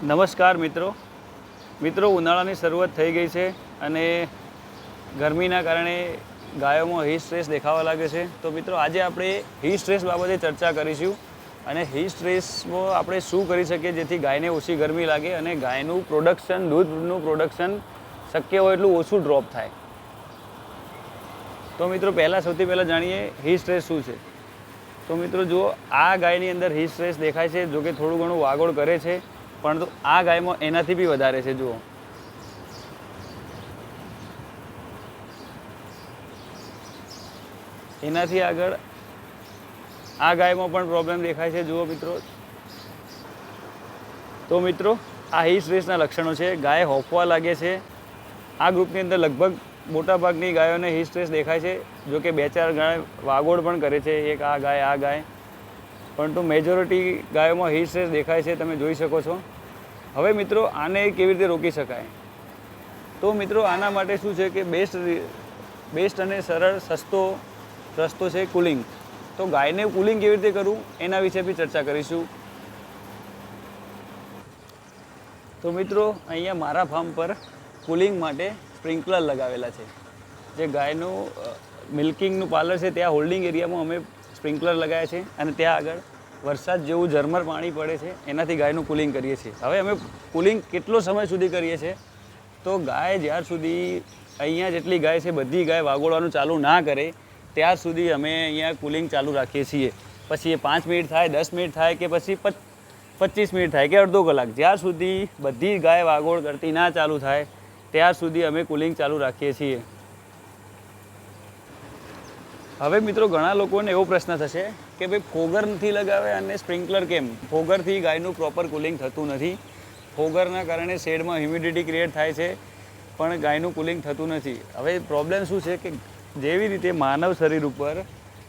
નમસ્કાર મિત્રો ઉનાળાની શરૂઆત થઈ ગઈ છે અને ગરમીના કારણે ગાયોમાં હીટ સ્ટ્રેસ દેખાવા લાગે છે. તો મિત્રો આજે આપણે હીટ સ્ટ્રેસ બાબતે ચર્ચા કરીશું અને હીટ સ્ટ્રેસમાં આપણે શું કરી શકીએ જેથી ગાયને ઓછી ગરમી લાગે અને ગાયનું પ્રોડક્શન, દૂધનું પ્રોડક્શન શક્ય હોય એટલું ઓછું ડ્રોપ થાય. તો મિત્રો સૌથી પહેલાં જાણીએ હીટ સ્ટ્રેસ શું છે. તો મિત્રો જુઓ, આ ગાયની અંદર હીટ સ્ટ્રેસ દેખાય છે, જો કે થોડું ઘણું વાગોળ કરે છે, પરંતુ આ ગાયમાં એનાથી બી વધારે છે. જુઓ, એનાથી આગળ આ ગાયમાં પણ પ્રોબ્લેમ દેખાય છે. જુઓ મિત્રો, તો મિત્રો આ હીટ સ્ટ્રેસના લક્ષણો છે. ગાય હોફવા લાગે છે. આ ગ્રુપની અંદર લગભગ મોટાભાગની ગાયોને હીટ સ્ટ્રેસ દેખાય છે, જો કે 2-4 ગાય વાગોળ પણ કરે છે, એક આ ગાય, પરંતુ મેજોરિટી ગાયોમાં હીટ સ્ટ્રેસ દેખાય છે, તમે જોઈ શકો છો. હવે મિત્રો આને કેવી રીતે રોકી શકાય? તો મિત્રો આના માટે શું છે કે બેસ્ટ અને સરળ સસ્તો રસ્તો છે કુલિંગ. તો ગાયને કુલિંગ કેવી રીતે કરવું એના વિશે બી ચર્ચા કરીશું. તો મિત્રો અહીંયા મારા ફાર્મ પર કુલિંગ માટે સ્પ્રિંકલર લગાવેલા છે. જે ગાયનું મિલ્કિંગનું પાર્લર છે ત્યાં હોલ્ડિંગ એરિયામાં અમે સ્પ્રિંકલર લગાવ્યા છે અને ત્યાં આગળ વરસાદ જેવું ઝરમર પાણી પડે છે, એનાથી ગાયનું કુલિંગ કરીએ છીએ. હવે અમે કુલિંગ કેટલો સમય સુધી કરીએ છીએ? તો ગાય જ્યાર સુધી અહીંયા જેટલી ગાય છે બધી ગાય વાગોળવાનું ચાલુ ના કરે ત્યાર સુધી અમે અહીંયા કુલિંગ ચાલુ રાખીએ છીએ. પછી એ 5 મિનિટ થાય, 10 મિનિટ થાય કે પછી 25 મિનિટ થાય કે અડધો કલાક, જ્યાર સુધી બધી ગાય વાગોળ કરતી ના ચાલુ થાય ત્યાર સુધી અમે કુલિંગ ચાલુ રાખીએ છીએ. હવે મિત્રો ઘણા લોકોને એવો પ્રશ્ન થશે કે ભાઈ ફોગર નથી લગાવે અને સ્પ્રિંકલર કેમ? ફોગરથી ગાયનું પ્રોપર કુલિંગ થતું નથી. ફોગરના કારણે શેડમાં હ્યુમિડિટી ક્રિએટ થાય છે, પણ ગાયનું કુલિંગ થતું નથી. હવે પ્રોબ્લેમ શું છે કે જેવી રીતે માનવ શરીર ઉપર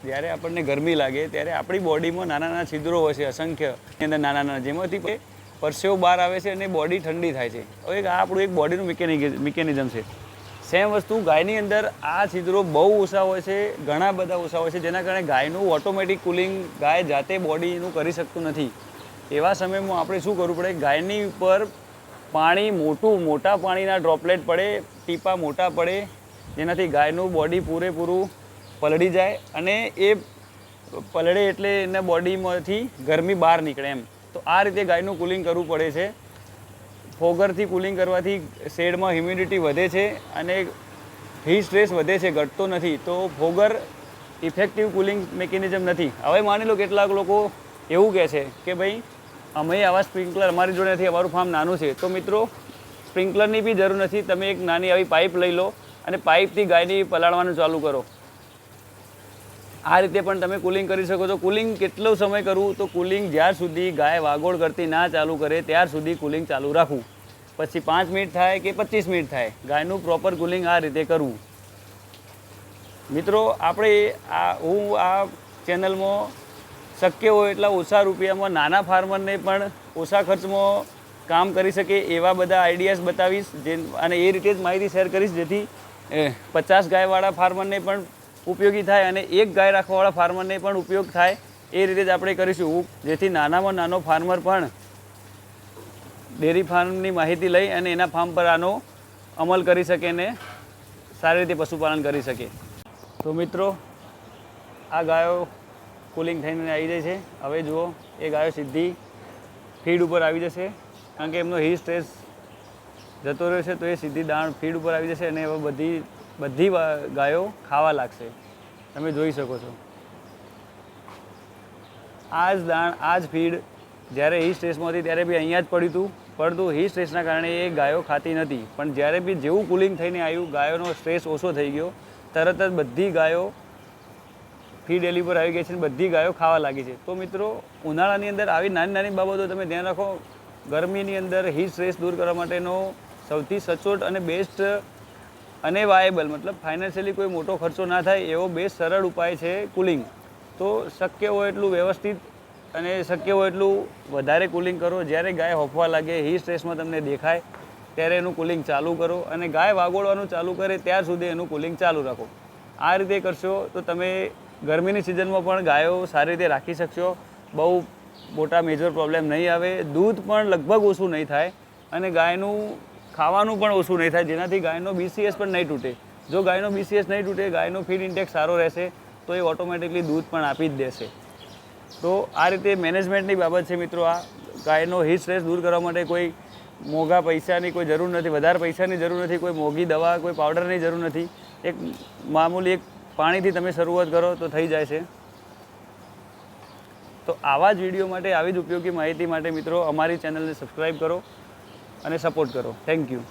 જ્યારે આપણને ગરમી લાગે ત્યારે આપણી બોડીમાં નાના છિદ્રો હોય છે, અસંખ્ય અંદર નાના, જેમાંથી પરસેવો બહાર આવે છે અને બોડી ઠંડી થાય છે. હવે આ આપણું એક બોડીનું મિકેનિઝમ છે. સેમ વસ્તુ ગાયની અંદર આ છિદ્રો બહુ ઓછા હોય છે, ઘણા બધા ઓછા હોય છે, જેના કારણે ગાયનું ઓટોમેટિક કુલિંગ ગાય જાતે બોડીનું કરી શકતું નથી. એવા સમયમાં આપણે શું કરવું પડે? ગાયની ઉપર મોટા પાણીના ડ્રોપલેટ પડે, ટીપા મોટા પડે, જેનાથી ગાયનું બોડી પૂરેપૂરું પલળી જાય અને એ પલળે એટલે એના બોડીમાંથી ગરમી બહાર નીકળે એમ. તો આ રીતે ગાયનું કુલિંગ કરવું પડે છે. ફોગરથી કુલિંગ કરવાથી શેડમાં હ્યુમિડિટી વધે છે અને હીટ સ્ટ્રેસ વધે છે, ઘટતો નથી. તો ફોગર ઇફેક્ટિવ કુલિંગ મિકેનિઝમ નથી. હવે માની લો કેટલાક લોકો એવું કહે છે કે ભાઈ અમે આવા સ્પ્રિંકલર અમારી જોડે નથી, અમારું ફાર્મ નાનું છે. તો મિત્રો સ્પ્રિંકલરની બી જરૂર નથી. તમે એક નાની આવી પાઇપ લઈ લો અને પાઇપથી ગાયની પલાળવાનું ચાલુ કરો. આ રીતે પણ તમે કુલિંગ કરી શકો છો. કુલિંગ કેટલો સમય કરવું? તો કુલિંગ જ્યાર સુધી ગાય વાગોળ કરતી ના ચાલુ કરે ત્યાર સુધી કુલિંગ ચાલુ રાખવું. પછી 5 મિનિટ થાય કે 25 મિનિટ થાય, ગાયનું પ્રોપર કુલિંગ આ રીતે કરવું. મિત્રો હું આ ચેનલમાં શક્ય હોય એટલા ઓછા રૂપિયામાં નાના ફાર્મરને પણ ઓછા ખર્ચમાં કામ કરી શકે એવા બધા આઈડિયાઝ બતાવીશ, અને એ રીતે જ માહિતી શેર કરીશ જેથી 50 ગાયવાળા ફાર્મરને પણ ઉપયોગી થાય અને એક ગાય રાખવાવાળા ફાર્મરને પણ ઉપયોગ થાય. એ રીતે જ આપણે કરીશું, જેથી નાનામાં નાનો ફાર્મર પણ ડેરી ફાર્મની માહિતી લઈ અને એના ફાર્મ પર આનો અમલ કરી શકે અને સારી રીતે પશુપાલન કરી શકે. તો મિત્રો આ ગાયો કુલિંગ થઈને આવી જાય છે. હવે જુઓ, એ ગાયો સીધી ફીડ ઉપર આવી જશે, કારણ કે એમનો હીટ સ્ટ્રેસ જતો રહ્યો છે. તો એ સીધી દાણ ફીડ ઉપર આવી જશે અને હવે બધી ગાયો ખાવા લાગશે. તમે જોઈ શકો છો આ જ દાણ, આ જ ફીડ જ્યારે હીટ સ્ટ્રેસમાં હતી ત્યારે બી અહીંયા જ પડ્યું હતું, પરંતુ હીટ સ્ટ્રેસના કારણે એ ગાયો ખાતી નથી. પણ જ્યારે બી જેવું કુલિંગ થઈને આવ્યું, ગાયોનો સ્ટ્રેસ ઓછો થઈ ગયો, તરત જ બધી ગાયો ફીડ એલી પર આવી ગઈ છે અને બધી ગાયો ખાવા લાગી છે. તો મિત્રો ઉનાળાની અંદર આવી નાની બાબતો તમે ધ્યાન રાખો. ગરમીની અંદર હીટ સ્ટ્રેસ દૂર કરવા માટેનો સૌથી સચોટ અને બેસ્ટ અને વાયેબલ, મતલબ ફાઇનાન્શિયલી કોઈ મોટો ખર્ચો ના થાય એવો બેસ્ટ સરળ ઉપાય છે કુલિંગ. તો શક્ય હોય એટલું વ્યવસ્થિત અને શક્ય હોય એટલું વધારે કુલિંગ કરો. જ્યારે ગાય હોફવા લાગે, હીટ સ્ટ્રેસમાં તમને દેખાય ત્યારે એનું કુલિંગ ચાલુ કરો અને ગાય વાગોળવાનું ચાલુ કરે ત્યાર સુધી એનું કુલિંગ ચાલુ રાખો. આ રીતે કરશો તો તમે ગરમીની સિઝનમાં પણ ગાયો સારી રીતે રાખી શકશો. બહુ મોટા મેજર પ્રોબ્લેમ નહીં આવે, દૂધ પણ લગભગ ઓછું નહીં થાય અને ગાયનું ખાવાનું પણ ઓછું નહીં થાય, જેનાથી ગાયનો BCS પણ નહીં તૂટે. જો ગાયનો BCS નહીં તૂટે, ગાયનો ફીડ ઇન્ટેક સારો રહેશે તો એ ઓટોમેટિકલી દૂધ પણ આપી જ દેશે. તો આ રીતે મેનેજમેન્ટની બાબત છે મિત્રો. આ ગાયનો હીટ સ્ટ્રેસ દૂર કરવા માટે કોઈ મોંઘા પૈસાની કોઈ જરૂર નથી, વધારે પૈસાની જરૂર નથી, કોઈ મોંઘી દવા, કોઈ પાવડરની જરૂર નથી. એક મામૂલી એક પાણીથી તમે શરૂઆત કરો તો થઈ જાય છે. તો આવા જ વિડીયો માટે, આવી જ ઉપયોગી માહિતી માટે મિત્રો અમારી ચેનલને સબસ્ક્રાઈબ કરો અને સપોર્ટ કરો. Thank you.